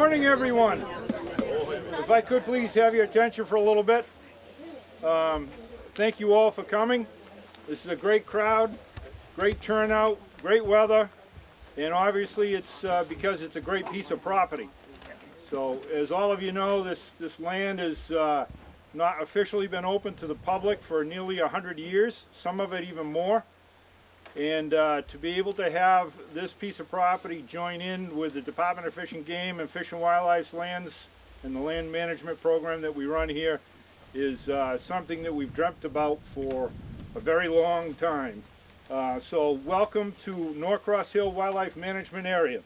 morning, everyone. If I could please have your attention for a little bit. Thank you all for coming. This is a great crowd, great turnout, great weather, and obviously it's because it's a great piece of property. So as all of you know, this land has not officially been open to the public for nearly 100 years, some of it even more. And to be able to have this piece of property join in with the Department of Fish and Game and Fish and Wildlife's lands and the land management program that we run here is something that we've dreamt about for a very long time. So welcome to Norcross Hill Wildlife Management Area.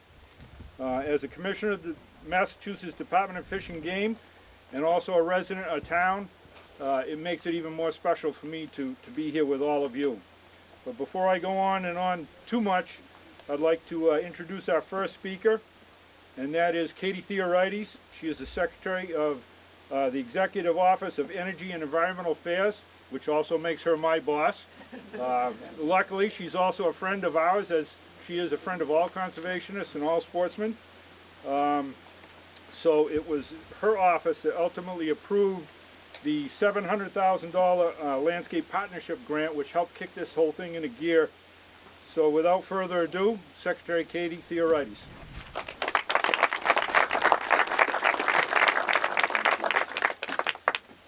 As a commissioner of the Massachusetts Department of Fish and Game and also a resident of town, it makes it even more special for me to be here with all of you. But before I go on too much, I'd like to introduce our first speaker, and that is Katie Theorides. She is the Secretary of the Executive Office of Energy and Environmental Affairs, which also makes her my boss. Luckily, she's also a friend of ours, as she is a friend of all conservationists and all sportsmen. So it was her office that ultimately approved the $700,000 landscape partnership grant, which helped kick this whole thing into gear. So without further ado, Secretary Katie Theorides.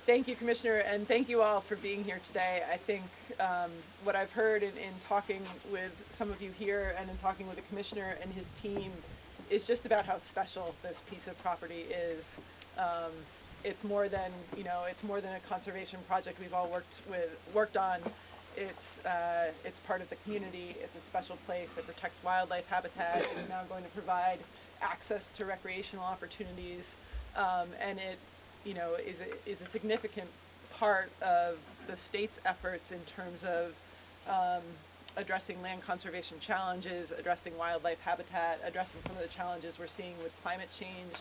Thank you, Commissioner, and thank you all for being here today. I think what I've heard in talking with some of you here and in talking with the Commissioner and his team is just about how special this piece of property is. It's more than, it's more than a conservation project we've all worked on. It's part of the community. It's a special place. It protects wildlife habitat. It's now going to provide access to recreational opportunities, and it, is a significant part of the state's efforts in terms of addressing land conservation challenges, addressing wildlife habitat, addressing some of the challenges we're seeing with climate change.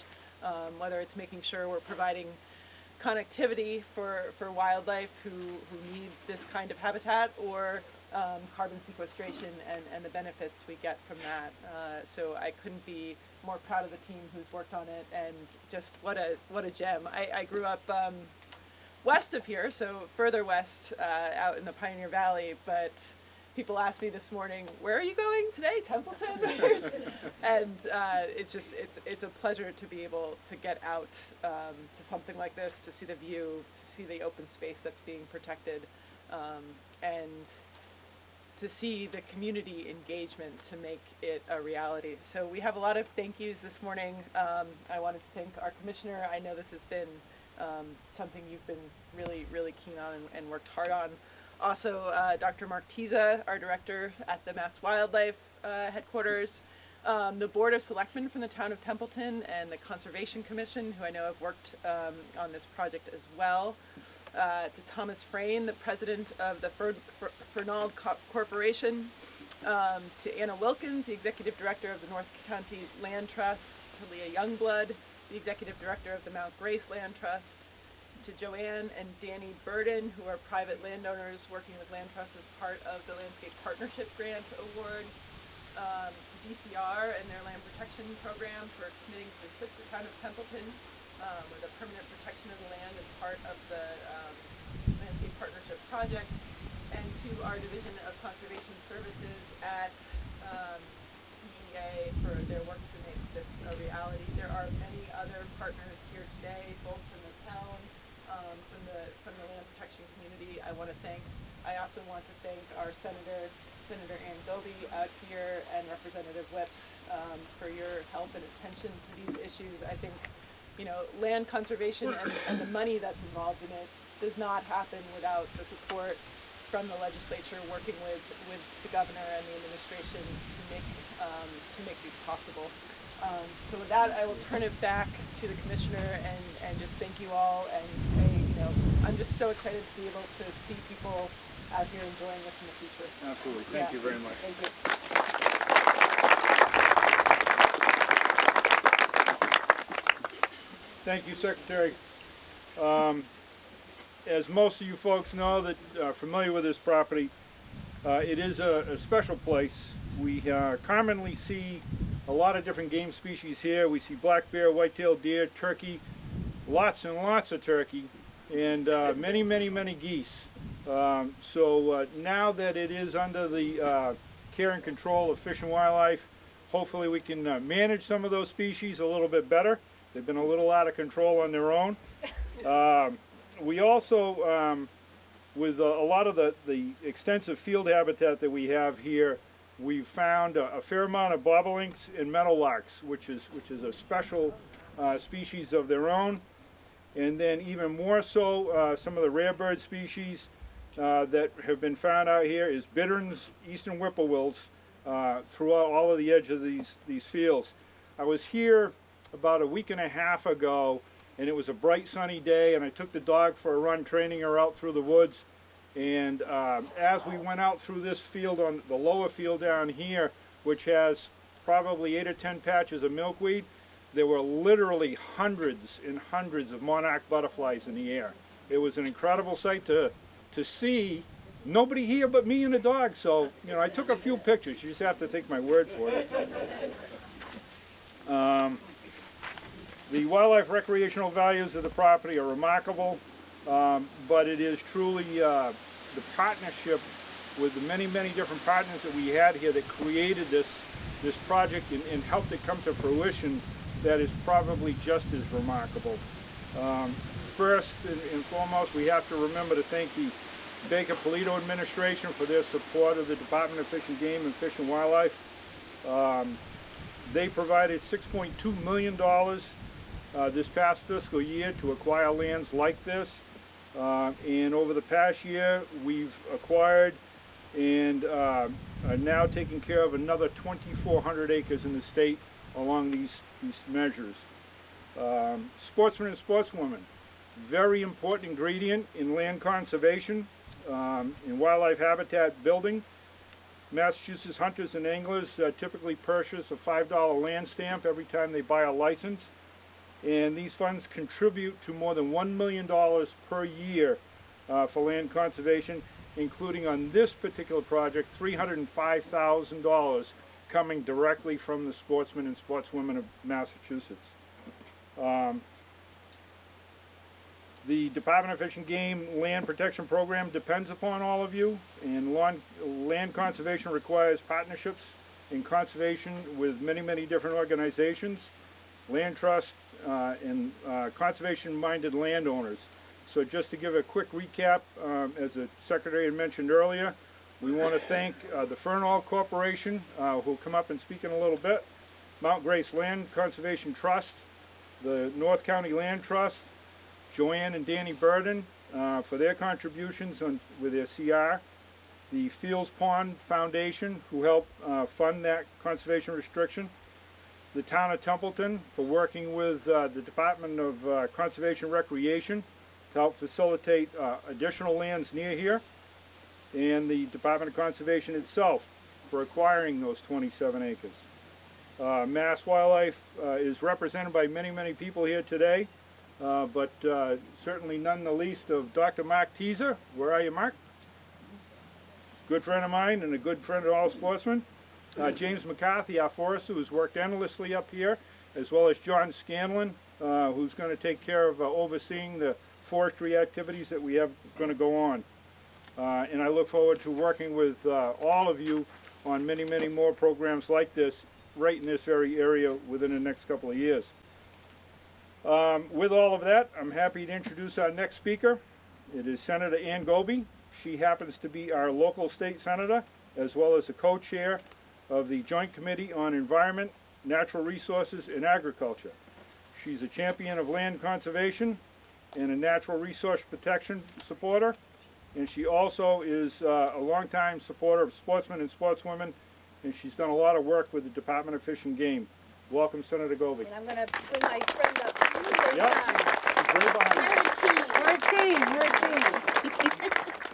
Whether it's making sure we're providing connectivity for wildlife who need this kind of habitat, or carbon sequestration and the benefits we get from that. So I couldn't be more proud of the team who's worked on it, and just what a gem. I grew up west of here, so further west, out in the Pioneer Valley, but people asked me this morning, where are you going today, Templeton? And it's a pleasure to be able to get out to something like this, to see the view, to see the open space that's being protected, and to see the community engagement to make it a reality. So we have a lot of thank yous this morning. I wanted to thank our Commissioner. I know this has been something you've been really, really keen on and worked hard on. Also, Dr. Mark Tiza, our director at the Mass Wildlife headquarters, the Board of Selectmen from the town of Templeton, and the Conservation Commission, who I know have worked on this project as well. To Thomas Frayne, the president of the Fernald Corporation. To Anna Wilkins, the executive director of the North County Land Trust. To Leah Youngblood, the executive director of the Mount Grace Land Trust. To Joanne and Danny Burden, who are private landowners working with Land Trust as part of the Landscape Partnership Grant Award. To DCR and their land protection program for committing to assist the town of Templeton with a permanent protection of the land as part of the Landscape Partnership Project. And to our Division of Conservation Services at EEA for their work to make this a reality. There are many other partners here today, both from the town, from the land protection community. I also want to thank our Senator Ann Goby out here, and Representative Whips for your help and attention to these issues. I think, land conservation and the money that's involved in it does not happen without the support from the legislature working with the governor and the administration to make these possible. So with that, I will turn it back to the Commissioner and just thank you all, and say, I'm just so excited to be able to see people out here enjoying this in the future. Absolutely. Thank you very much. Thank you. Thank you, Secretary. As most of you folks know that are familiar with this property, it is a special place. We commonly see a lot of different game species here. We see black bear, white-tailed deer, turkey, lots and lots of turkey, and many geese. So now that it is under the care and control of Fish and Wildlife, hopefully we can manage some of those species a little bit better. They've been a little out of control on their own. We also, with a lot of the extensive field habitat that we have here, we've found a fair amount of bobolinks and meadowlarks, which is a special species of their own. And then even more so, some of the rare bird species that have been found out here is bitterns, eastern whippoorwills, throughout all of the edge of these fields. I was here about a week and a half ago, and it was a bright sunny day, and I took the dog for a run, training her out through the woods. And as we went out through this field, on the lower field down here, which has probably 8 or 10 patches of milkweed, there were literally hundreds and hundreds of monarch butterflies in the air. It was an incredible sight to see. Nobody here but me and the dog, so you know, I took a few pictures. You just have to take my word for it. The wildlife recreational values of the property are remarkable, but it is truly the partnership with the many different partners that we had here that created this project and helped it come to fruition that is probably just as remarkable. First and foremost, we have to remember to thank the Baker-Polito administration for their support of the Department of Fish and Game and Fish and Wildlife. They provided $6.2 million this past fiscal year to acquire lands like this. And over the past year, we've acquired and are now taking care of another 2,400 acres in the state along these measures. Sportsmen and sportswomen, very important ingredient in land conservation, in wildlife habitat building. Massachusetts hunters and anglers typically purchase a $5 land stamp every time they buy a license, and these funds contribute to more than $1 million per year for land conservation, including on this particular project $305,000 coming directly from the sportsmen and sportswomen of Massachusetts. The Department of Fish and Game Land Protection Program depends upon all of you, and land conservation requires partnerships in conservation with many different organizations, land trust, and conservation-minded landowners. So just to give a quick recap, as the Secretary had mentioned earlier, we want to thank the Fernald Corporation, who'll come up and speak in a little bit, Mount Grace Land Conservation Trust, the North County Land Trust, Joanne and Danny Burden for their contributions with their CR, the Fields Pond Foundation, who helped fund that conservation restriction, the town of Templeton for working with the Department of Conservation and Recreation to help facilitate additional lands near here, and the Department of Conservation itself for acquiring those 27 acres. Mass Wildlife is represented by many people here today, but certainly none the least of Dr. Mark Teaser. Where are you, Mark? Good friend of mine and a good friend of all sportsmen. James McCarthy, our forester, who's worked endlessly up here, as well as John Scanlon, who's going to take care of overseeing the forestry activities that we have going to go on. And I look forward to working with all of you on many more programs like this right in this very area within the next couple of years. With all of that, I'm happy to introduce our next speaker. It is Senator Ann Goby. She happens to be our local state senator, as well as the co-chair of the Joint Committee on Environment, Natural Resources, and Agriculture. She's a champion of land conservation and a natural resource protection supporter, and she also is a longtime supporter of sportsmen and sportswomen, and she's done a lot of work with the Department of Fish and Game. Welcome, Senator Goby. And I'm going to bring my friend up. Yep, she's right behind you. We're a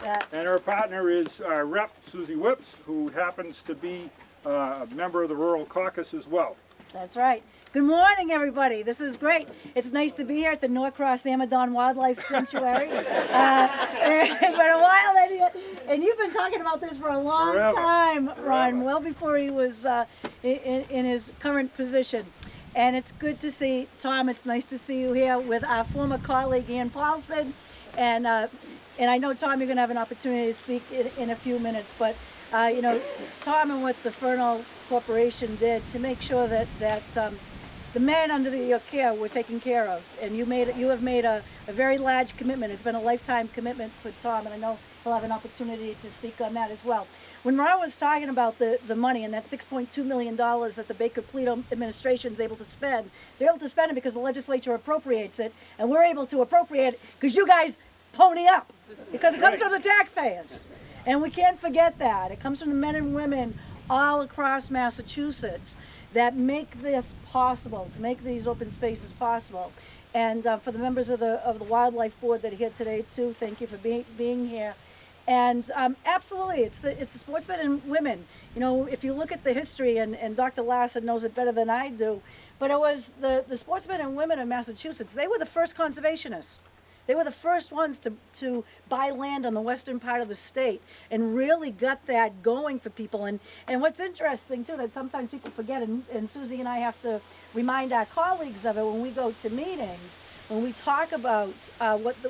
team. And her partner is Rep. Susie Whips, who happens to be a member of the Rural Caucus as well. That's right. Good morning, everybody. This is great. It's nice to be here at the Norcross Amadon Wildlife Sanctuary. It's been a while, and you've been talking about this for a long Forever. time, Ron, Forever. well before he was in his current position. And it's good to see, Tom, it's nice to see you here with our former colleague, Ann Paulson. And I know, Tom, you're going to have an opportunity to speak in a few minutes, but you know, Tom and what the Fernald Corporation did to make sure that the men under your care were taken care of, and you have made a very large commitment. It's been a lifetime commitment for Tom, and I know he'll have an opportunity to speak on that as well. When Ron was talking about the money and that $6.2 million that the Baker-Polito administration is able to spend, they're able to spend it because the legislature appropriates it, and we're able to appropriate it because you guys pony up, because it comes from the taxpayers. And we can't forget that. It comes from the men and women all across Massachusetts that make this possible, to make these open spaces possible. And for the members of the Wildlife Board that are here today too, thank you for being here. And absolutely, it's the sportsmen and women. You know, if you look at the history, and Dr. Lassen knows it better than I do, but it was the sportsmen and women of Massachusetts. They were the first conservationists. They were the first ones to buy land on the western part of the state and really got that going for people. And what's interesting too, that sometimes people forget, and Susie and I have to remind our colleagues of it when we go to meetings, when we talk about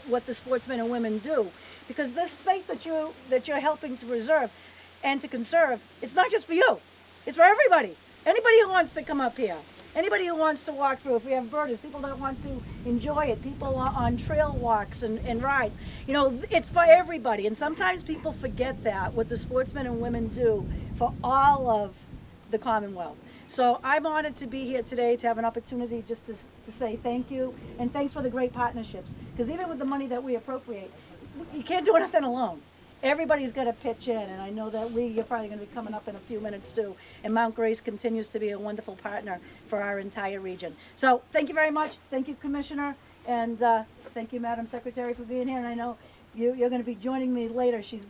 what the sportsmen and women do, because this space that you're helping to preserve and to conserve, it's not just for you, it's for everybody. Anybody who wants to come up here. Anybody who wants to walk through, if we have birders, people that want to enjoy it, people on trail walks and rides, you know, it's for everybody. And sometimes people forget that, what the sportsmen and women do for all of the Commonwealth. So I'm honored to be here today to have an opportunity just to say thank you, and thanks for the great partnerships. Because even with the money that we appropriate, you can't do anything alone. Everybody's got to pitch in, and I know that you're probably going to be coming up in a few minutes too. And Mount Grace continues to be a wonderful partner for our entire region. So thank you very much. Thank you, Commissioner, and thank you, Madam Secretary, for being here. And I know you're going to be joining me later. She's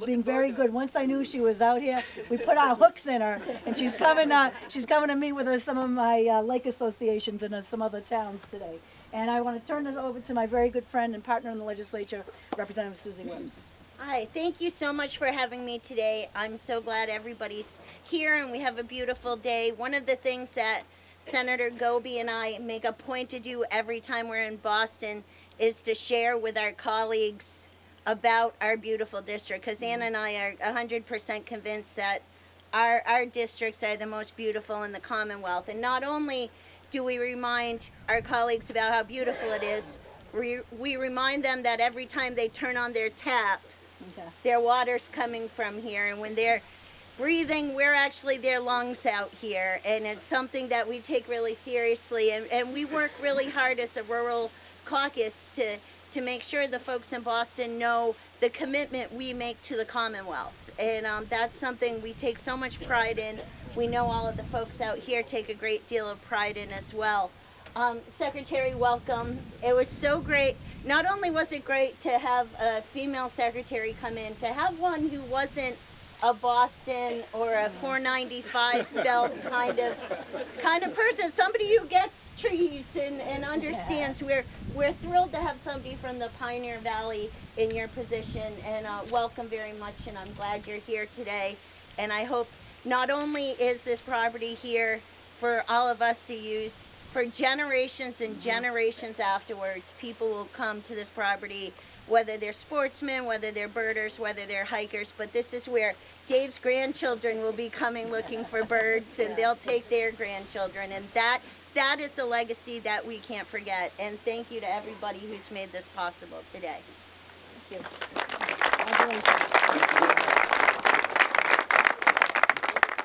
being very good. Once I knew she was out here, we put our hooks in her, and she's coming to meet with some of my lake associations in some other towns today. And I want to turn this over to my very good friend and partner in the legislature, Representative Susie Wims. Hi, thank you so much for having me today. I'm so glad everybody's here and we have a beautiful day. One of the things that Senator Goby and I make a point to do every time we're in Boston is to share with our colleagues about our beautiful district, because Ann and I are 100% convinced that our districts are the most beautiful in the Commonwealth. And not only do we remind our colleagues about how beautiful it is, we remind them that every time they turn on their tap, their water's coming from here, and when they're breathing, we're actually their lungs out here, and it's something that we take really seriously, and we work really hard as a rural caucus to make sure the folks in Boston know the commitment we make to the Commonwealth, and that's something we take so much pride in. We know all of the folks out here take a great deal of pride in as well. Secretary, welcome. It was so great. Not only was it great to have a female secretary come in, to have one who wasn't a Boston or a 495 belt kind of person, somebody who gets trees and understands. We're thrilled to have somebody from the Pioneer Valley in your position, and welcome very much, and I'm glad you're here today. And I hope not only is this property here for all of us to use, for generations and generations afterwards, people will come to this property, whether they're sportsmen, whether they're birders, whether they're hikers, but this is where Dave's grandchildren will be coming looking for birds, and they'll take their grandchildren, and that is a legacy that we can't forget. And thank you to everybody who's made this possible today. Thank you.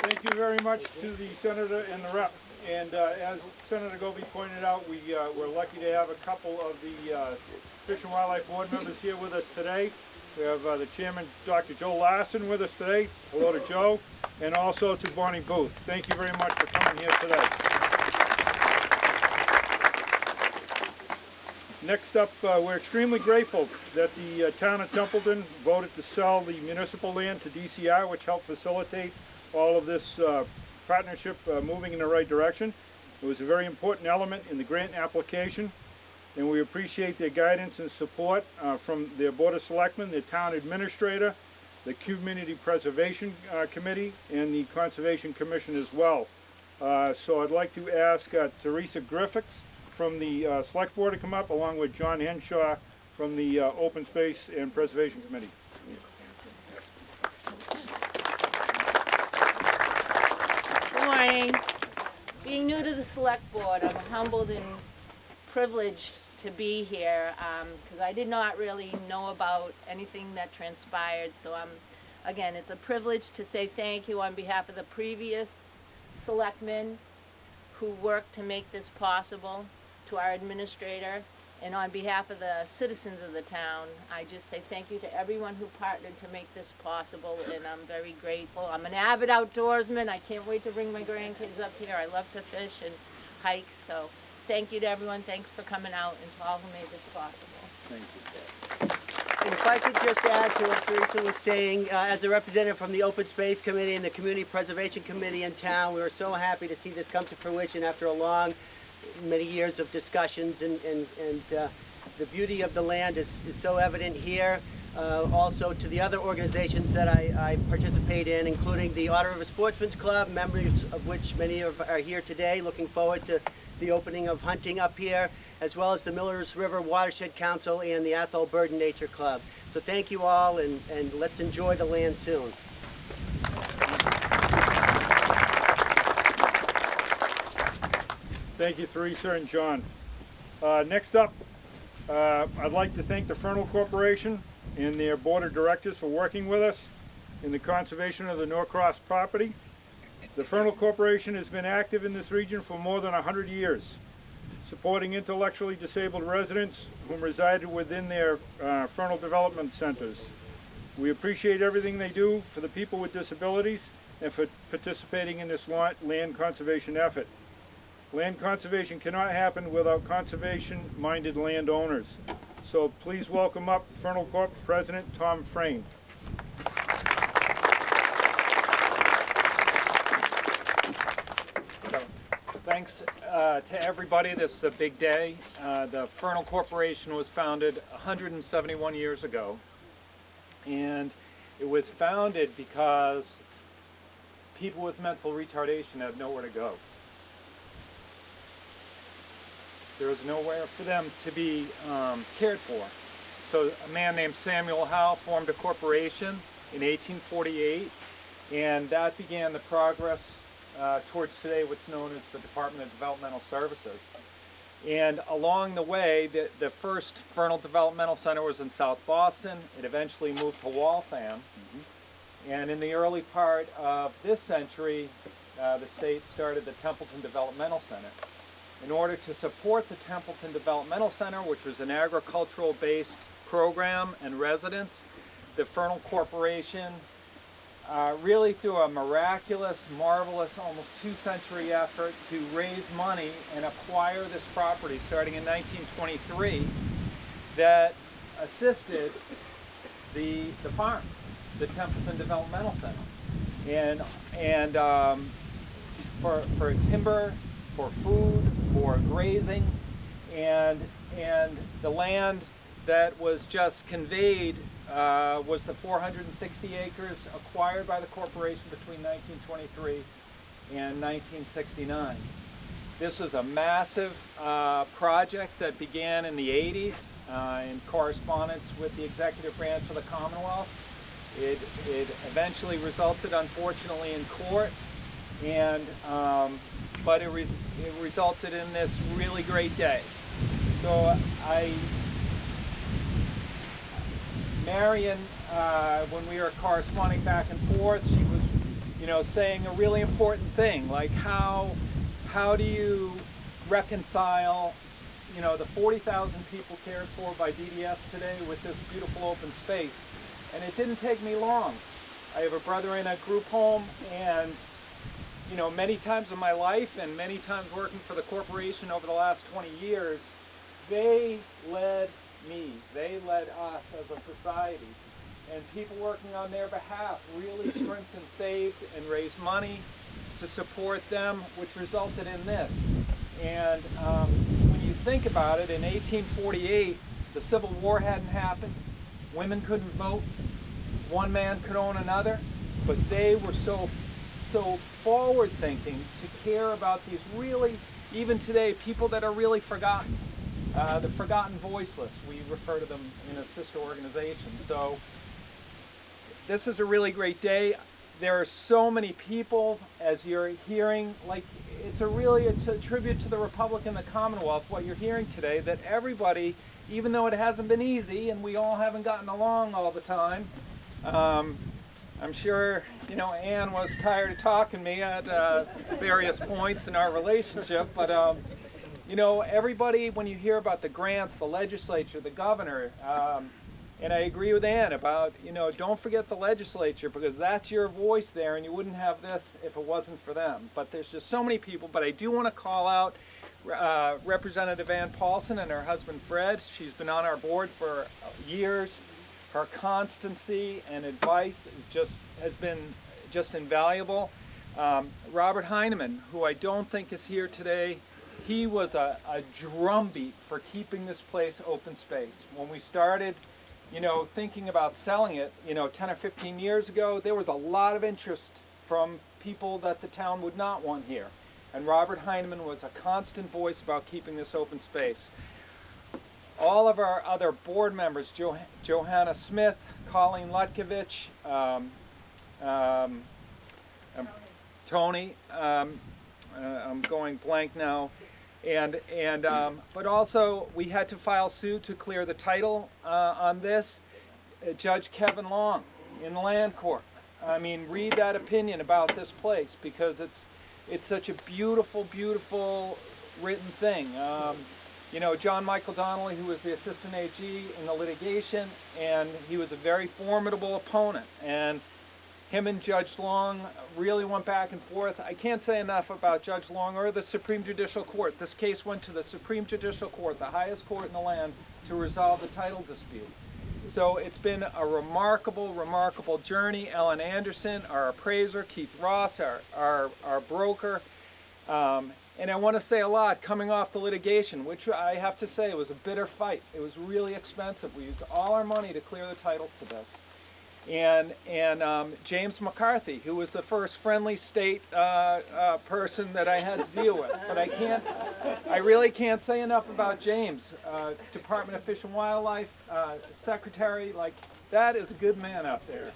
Thank you very much to the Senator and the Rep. And as Senator Goby pointed out, we're lucky to have a couple of the Fish and Wildlife Board members here with us today. We have the Chairman, Dr. Joe Larson, with us today. Hello to Joe. And also to Bonnie Booth. Thank you very much for coming here today. Next up, we're extremely grateful that the town of Templeton voted to sell the municipal land to DCR, which helped facilitate all of this partnership moving in the right direction. It was a very important element in the grant application, and we appreciate their guidance and support from their Board of Selectmen, their town administrator, the Community Preservation Committee, and the Conservation Commission as well. So I'd like to ask Teresa Griffiths from the Select Board to come up, along with John Henshaw from the Open Space and Preservation Committee. Good morning. Being new to the Select Board, I'm humbled and privileged to be here because I did not really know about anything that transpired. So again, it's a privilege to say thank you on behalf of the previous selectmen who worked to make this possible, to our administrator, and on behalf of the citizens of the town. I just say thank you to everyone who partnered to make this possible, and I'm very grateful. I'm an avid outdoorsman. I can't wait to bring my grandkids up here. I love to fish and hike, so thank you to everyone. Thanks for coming out, and to all who made this possible. Thank you. And if I could just add to what Teresa was saying, as a representative from the Open Space Committee and the Community Preservation Committee in town, we were so happy to see this come to fruition after many years of discussions, and the beauty of the land is so evident here. Also to the other organizations that I participate in, including the Otter River Sportsman's Club, members of which many are here today, looking forward to the opening of hunting up here, as well as the Millers River Watershed Council and the Athol Bird and Nature Club. So thank you all, and let's enjoy the land soon. Thank you, Teresa and John. Next up, I'd like to thank the Fernald Corporation and their Board of Directors for working with us in the conservation of the Norcross property. The Fernald Corporation has been active in this region for more than 100 years, supporting intellectually disabled residents who resided within their Fernald development centers. We appreciate everything they do for the people with disabilities and for participating in this land conservation effort. Land conservation cannot happen without conservation-minded landowners. So please welcome up Fernald Corp. President Tom Frame. Thanks to everybody. This is a big day. The Fernald Corporation was founded 171 years ago, and it was founded because people with mental retardation had nowhere to go. There was nowhere for them to be cared for. So a man named Samuel Howe formed a corporation in 1848, and that began the progress towards today what's known as the Department of Developmental Services. And along the way, the first Fernald Developmental Center was in South Boston. It eventually moved to Waltham. And in the early part of this century, the state started the Templeton Developmental Center. In order to support the Templeton Developmental Center, which was an agricultural-based program and residence, the Fernald Corporation really through a miraculous, marvelous, almost two-century effort to raise money and acquire this property starting in 1923 that assisted the farm, the Templeton Developmental Center. And for timber, for food, for grazing, and the land that was just conveyed was the 460 acres acquired by the corporation between 1923 and 1969. This was a massive project that began in the 80s in correspondence with the executive branch of the Commonwealth. It eventually resulted, unfortunately, in court, and but it resulted in this really great day. So Marion, when we were corresponding back and forth, she was, saying a really important thing, like how do you reconcile, the 40,000 people cared for by DDS today with this beautiful open space? And it didn't take me long. I have a brother in a group home, and many times in my life and many times working for the corporation over the last 20 years, they led me, they led us as a society, and people working on their behalf really scrimped and saved and raised money to support them, which resulted in this. And when you think about it, in 1848, the Civil War hadn't happened. Women couldn't vote. One man could own another. But they were so forward-thinking to care about these really, even today, people that are really forgotten. The forgotten voiceless, we refer to them in a sister organization. So this is a really great day. There are so many people, as you're hearing, like it's a tribute to the Republic and the Commonwealth, what you're hearing today, that everybody, even though it hasn't been easy and we all haven't gotten along all the time, I'm sure, you know, Ann was tired of talking to me at various points in our relationship, but you know, everybody, when you hear about the grants, the legislature, the governor, and I agree with Ann about, you know, don't forget the legislature, because that's your voice there, and you wouldn't have this if it wasn't for them. But there's just so many people. But I do want to call out Representative Ann Paulson and her husband Fred. She's been on our board for years. Her constancy and advice has been just invaluable. Robert Heineman, who I don't think is here today, he was a drumbeat for keeping this place open space. When we started, you know, thinking about selling it, you know, 10 or 15 years ago, there was a lot of interest from people that the town would not want here. And Robert Heineman was a constant voice about keeping this open space. All of our other board members, Johanna Smith, Colleen Lutkovich, Tony, I'm going blank now, but also we had to file suit to clear the title on this. Judge Kevin Long in the Land Court. I mean, read that opinion about this place, because it's such a beautiful, beautiful written thing. You know, John Michael Donnelly, who was the assistant AG in the litigation, and he was a very formidable opponent. And him and Judge Long really went back and forth. I can't say enough about Judge Long or the Supreme Judicial Court. This case went to the Supreme Judicial Court, the highest court in the land, to resolve the title dispute. So it's been a remarkable, remarkable journey. Ellen Anderson, our appraiser, Keith Ross, our broker. And I want to say a lot coming off the litigation, which I have to say was a bitter fight. It was really expensive. We used all our money to clear the title to this. And James McCarthy, who was the first friendly state person that I had to deal with. But I really can't say enough about James. Department of Fish and Wildlife, secretary, like, that is a good man out there.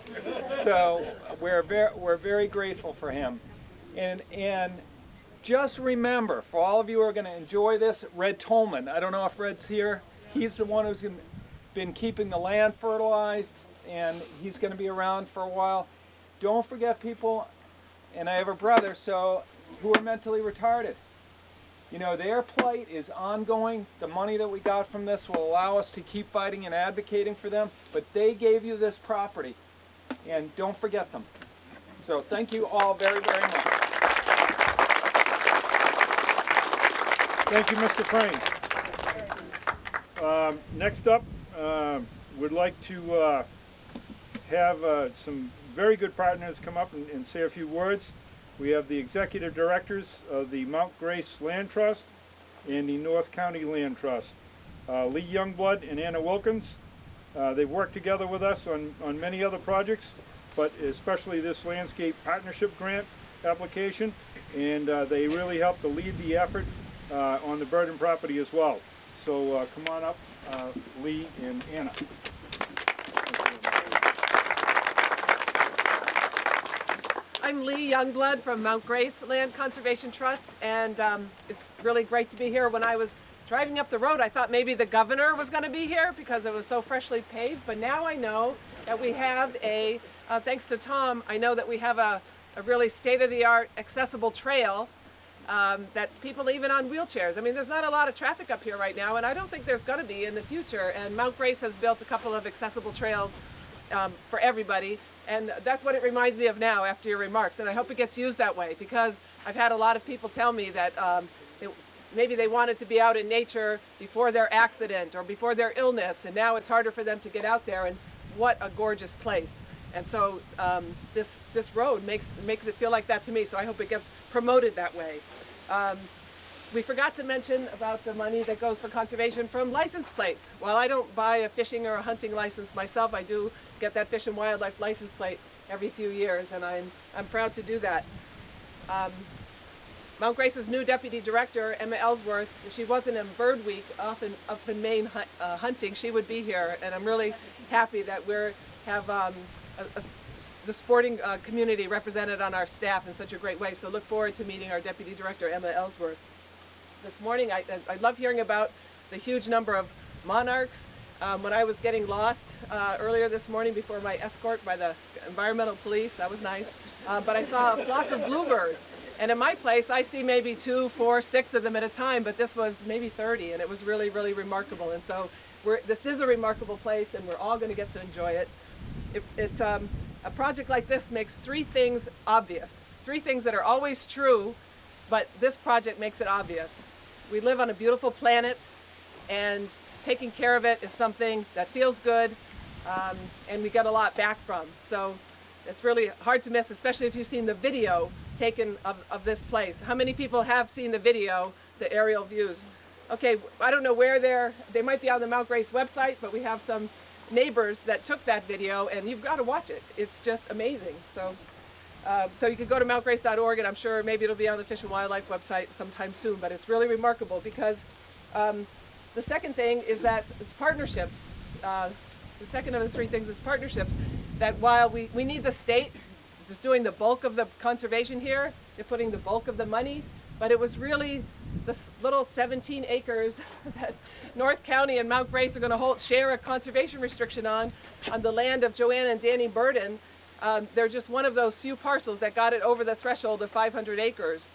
So we're very grateful for him. And just remember, for all of you who are going to enjoy this, Red Tolman, I don't know if Red's here, he's the one who's been keeping the land fertilized, and he's going to be around for a while. Don't forget people, and I have a brother, who are mentally retarded. You know, their plight is ongoing. The money that we got from this will allow us to keep fighting and advocating for them, but they gave you this property, and don't forget them. So thank you all very, very much. Thank you, Mr. Frame. Next up, would like to have some very good partners come up and say a few words. We have the executive directors of the Mount Grace Land Trust and the North County Land Trust. Lee Youngblood and Anna Wilkins. They've worked together with us on many other projects, but especially this landscape partnership grant application, and they really helped to lead the effort on the Burden property as well. So come on up, Lee and Anna. I'm Lee Youngblood from Mount Grace Land Conservation Trust, and it's really great to be here. When I was driving up the road, I thought maybe the governor was going to be here because it was so freshly paved, but now I know that we have thanks to Tom, I know that we have a really state-of-the-art accessible trail that people even on wheelchairs. I mean, there's not a lot of traffic up here right now, and I don't think there's going to be in the future, and Mount Grace has built a couple of accessible trails for everybody. And that's what it reminds me of now after your remarks. And I hope it gets used that way, because I've had a lot of people tell me that maybe they wanted to be out in nature before their accident or before their illness, and now it's harder for them to get out there. And what a gorgeous place. And so this road makes it feel like that to me. So I hope it gets promoted that way. We forgot to mention about the money that goes for conservation from license plates. While I don't buy a fishing or a hunting license myself, I do get that Fish and Wildlife license plate every few years, and I'm proud to do that. Mount Grace's new deputy director, Emma Ellsworth, if she wasn't in Bird Week up in Maine hunting, she would be here, and I'm really happy that we have the sporting community represented on our staff in such a great way. So look forward to meeting our deputy director, Emma Ellsworth. This morning, I love hearing about the huge number of monarchs. When I was getting lost earlier this morning before my escort by the environmental police, that was nice, but I saw a flock of bluebirds. And in my place, I see maybe 2, 4, 6 of them at a time, but this was maybe 30, and it was really, really remarkable. And so this is a remarkable place, and we're all going to get to enjoy it. A project like this makes 3 things obvious, 3 things that are always true, but this project makes it obvious. We live on a beautiful planet, and taking care of it is something that feels good, and we get a lot back from. So it's really hard to miss, especially if you've seen the video taken of this place. How many people have seen the video, the aerial views? Okay, I don't know where they might be on the Mount Grace website, but we have some neighbors that took that video, and you've got to watch it. It's just amazing. So you can go to mountgrace.org, and I'm sure maybe it'll be on the Fish and Wildlife website sometime soon, but it's really remarkable because the second thing is that it's partnerships. The second of the 3 things is partnerships, that while we need the state just doing the bulk of the conservation here, they're putting the bulk of the money, but it was really this little 17 acres that North County and Mount Grace are going to share a conservation restriction on the land of Joanne and Danny Burden. They're just one of those few parcels that got it over the threshold of 500 acres.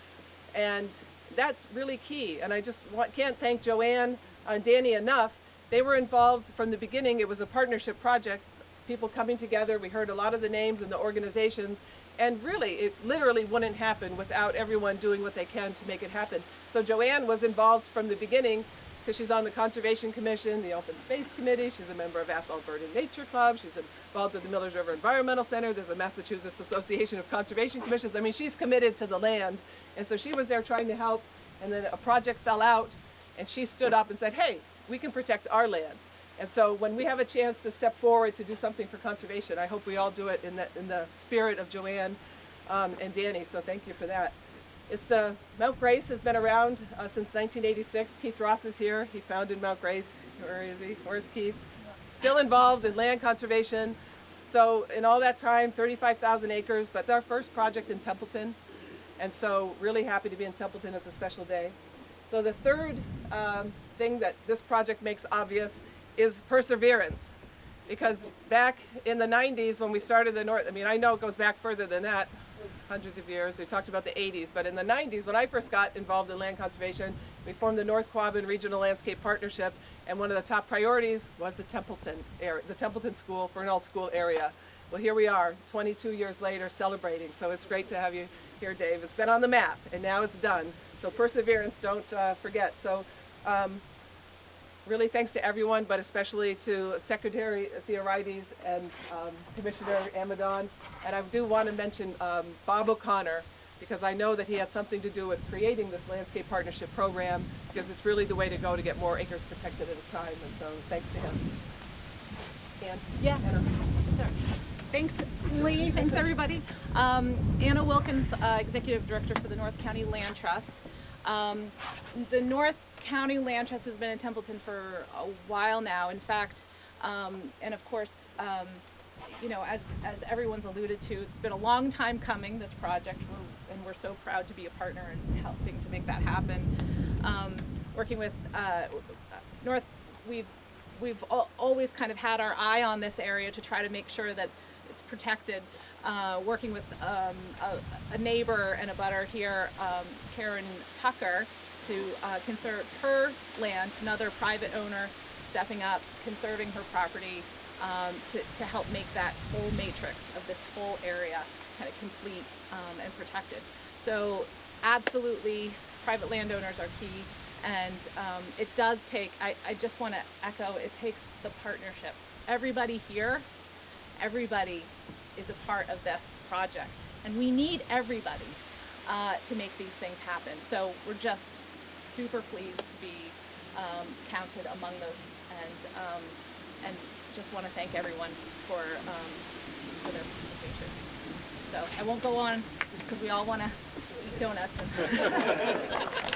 And that's really key. And I just can't thank Joanne and Danny enough. They were involved from the beginning. It was a partnership project, people coming together. We heard a lot of the names and the organizations. And really, it literally wouldn't happen without everyone doing what they can to make it happen. So Joanne was involved from the beginning because she's on the Conservation Commission, the Open Space Committee. She's a member of Athol Bird and Nature Club. She's involved in the Millers River Environmental Center. There's a Massachusetts Association of Conservation Commissions. I mean, she's committed to the land. And so she was there trying to help. And then a project fell out, and she stood up and said, hey, we can protect our land. And so when we have a chance to step forward to do something for conservation, I hope we all do it in the spirit of Joanne and Danny. So thank you for that. Mount Grace has been around since 1986. Keith Ross is here. He founded Mount Grace. Where is he? Where's Keith? Still involved in land conservation. So in all that time, 35,000 acres, but our first project in Templeton. And so really happy to be in Templeton. It's a special day. So the third thing that this project makes obvious is perseverance. Because back in the 90s when we started I know it goes back further than that, hundreds of years. We talked about the 80s, but in the 90s when I first got involved in land conservation, we formed the North Quabbin Regional Landscape Partnership, and one of the top priorities was the Templeton area, the Templeton School, Fernald School area. Well, here we are, 22 years later, celebrating. So it's great to have you here, Dave. It's been on the map, and now it's done. So perseverance, don't forget. So really thanks to everyone, but especially to Secretary Theorides and Commissioner Amadon. And I do want to mention Bob O'Connor, because I know that he had something to do with creating this landscape partnership program, because it's really the way to go to get more acres protected at a time. And so thanks to him. Ann? Yeah. Anna. Sorry. Thanks, Lee. Thanks, everybody. Anna Wilkins, Executive Director for the North County Land Trust. The North County Land Trust has been in Templeton for a while now. In fact, and of course, as everyone's alluded to, it's been a long time coming, this project, and we're so proud to be a partner in helping to make that happen. Working with North, we've always kind of had our eye on this area to try to make sure that it's protected. Working with a neighbor and a butter here, Karen Tucker, to conserve her land, another private owner stepping up, conserving her property to help make that whole matrix of this whole area kind of complete and protected. So absolutely, private landowners are key, and it does take, I just want to echo, it takes the partnership. Everybody here, everybody is a part of this project. And we need everybody to make these things happen. So we're just super pleased to be counted among those, and just want to thank everyone for their participation. So I won't go on because we all want to eat donuts.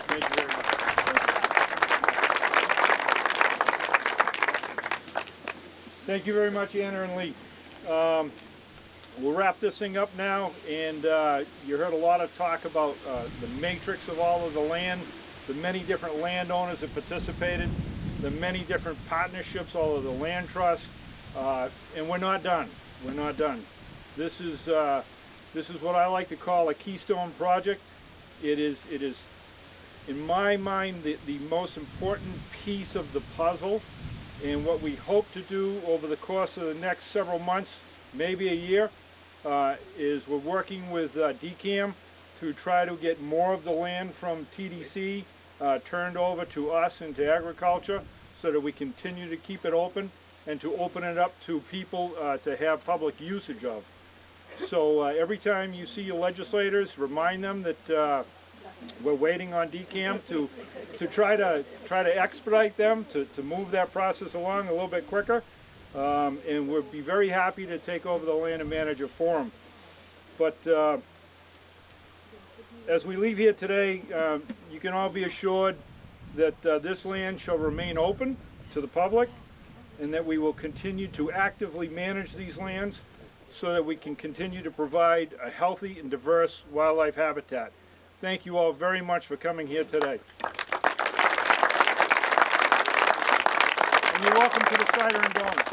Thank you very much. Thank you very much, Anna and Lee. We'll wrap this thing up now, and you heard a lot of talk about the matrix of all of the land, the many different landowners that participated, the many different partnerships, all of the land trusts, and we're not done. We're not done. This is what I like to call a keystone project. It is, in my mind, the most important piece of the puzzle, and what we hope to do over the course of the next several months, maybe a year, is we're working with DCAM to try to get more of the land from TDC turned over to us into agriculture, so that we continue to keep it open and to open it up to people to have public usage of. So every time you see your legislators, remind them that we're waiting on DCAM to try to expedite them, to move that process along a little bit quicker. And we'll be very happy to take over the land and manager for them. But as we leave here today, you can all be assured that this land shall remain open to the public, and that we will continue to actively manage these lands so that we can continue to provide a healthy and diverse wildlife habitat. Thank you all very much for coming here today. And you're welcome to the cider and donuts.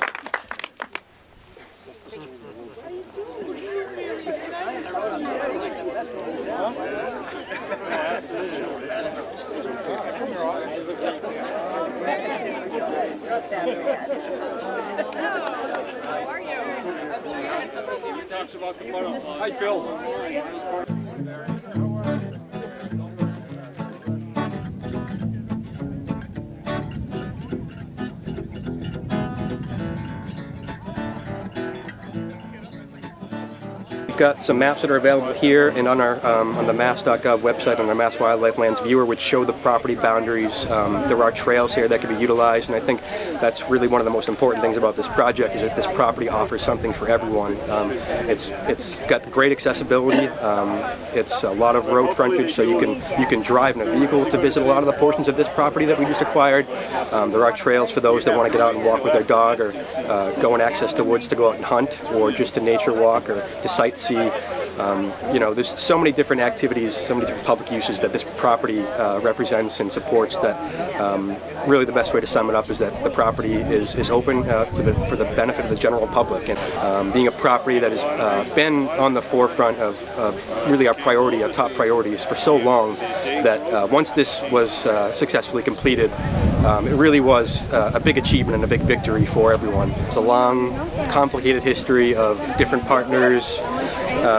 How are you? I'm sure you had something. He talks about the butterflies. Hi, Phil. Got some maps that are available here and on our on the mass.gov website, on our Mass Wildlife Lands viewer, which show the property boundaries. There are trails here that can be utilized, and I think that's really one of the most important things about this project, is that this property offers something for everyone. It's got great accessibility. It's a lot of road frontage, so you can drive in a vehicle to visit a lot of the portions of this property that we just acquired. There are trails for those that want to get out and walk with their dog, or go and access the woods to go out and hunt, or just to nature walk, or to sightsee. You know, there's so many different activities, so many different public uses that this property represents and supports, that really the best way to sum it up is that the property is open for the benefit of the general public. And being a property that has been on the forefront of really our top priorities for so long, that once this was successfully completed, it really was a big achievement and a big victory for everyone. It's a long, complicated history of different partners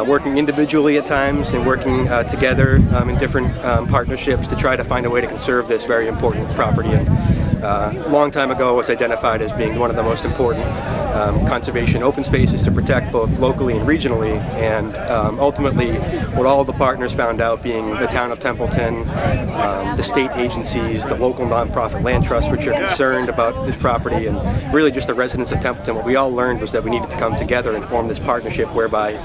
working individually at times and working together in different partnerships to try to find a way to conserve this very important property. And a long time ago was identified as being one of the most important conservation open spaces to protect, both locally and regionally. And ultimately, what all the partners found out, being the town of Templeton, the state agencies, the local nonprofit land trusts, which are concerned about this property, and really just the residents of Templeton, what we all learned was that we needed to come together and form this partnership whereby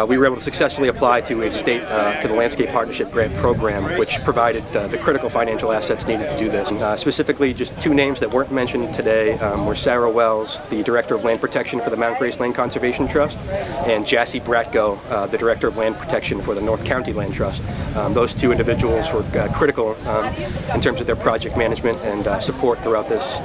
we were able to successfully apply to a state, to the Landscape Partnership Grant Program, which provided the critical financial assets needed to do this. Specifically, just two names that weren't mentioned today were Sarah Wells, the Director of Land Protection for the Mount Grace Land Conservation Trust, and Jassy Bratko, the Director of Land Protection for the North County Land Trust. Those two individuals were critical in terms of their project management and support throughout this.